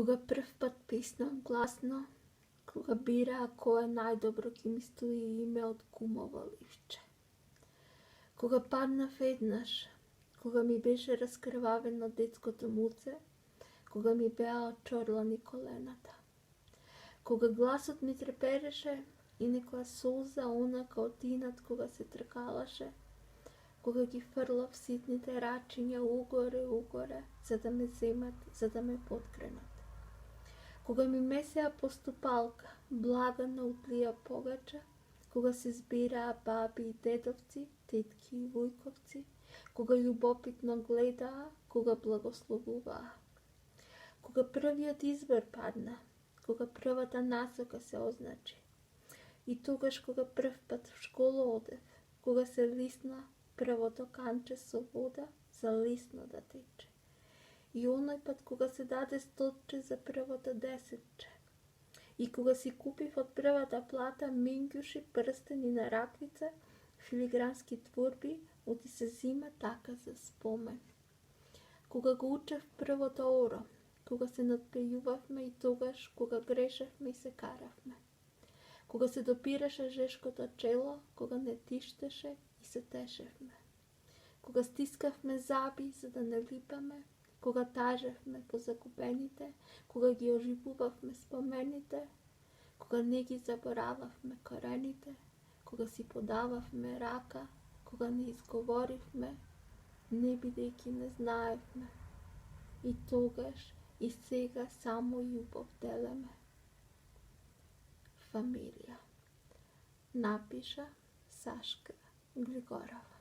Кога прв пат писнав гласно, кога бираа кој најдобро ќе ми стои име од кумово ливче. Кога паднав еднаш, кога ми беше раскрвавено детското муце, кога ми беа очорлани колената. Кога гласот ми трепереше и некоја солза онака од инат кога се тркалаше, кога ги фрлав ситните рачиња угоре, за да ме земат, за да ме подкренат. Кога ми месеа по ступалка, благано утлија погача, кога се збираа баби и дедовци, тетки и вујковци, кога љубопитно гледаа, кога благословуваа. Кога првиот избор падна, кога првата насока се означи, и тогаш кога прв пат в школа одев, кога се лисна првото канче со вода за лисно да тече, и оној пат кога се даде стотче за првото десетче, и кога си купив од првата плата минѓуши, прстени на раквица, филигрански творби, оти се зима така за спомен. Кога го учев првото оро, кога се надпејувавме и тогаш кога грешевме и се каравме. Кога се допираше жешкото чело, кога не тиштеше и се тешевме. Кога стискавме заби за да не липаме, кога тажевме по загубените, кога ги оживувавме спомените, кога не ги заборававме корените, кога си подававме рака, кога не изговоривме, не бидејќи не знаевме. И тогаш и сега само љубов делеме. Фамилија. Напиша Сашка Глигорова.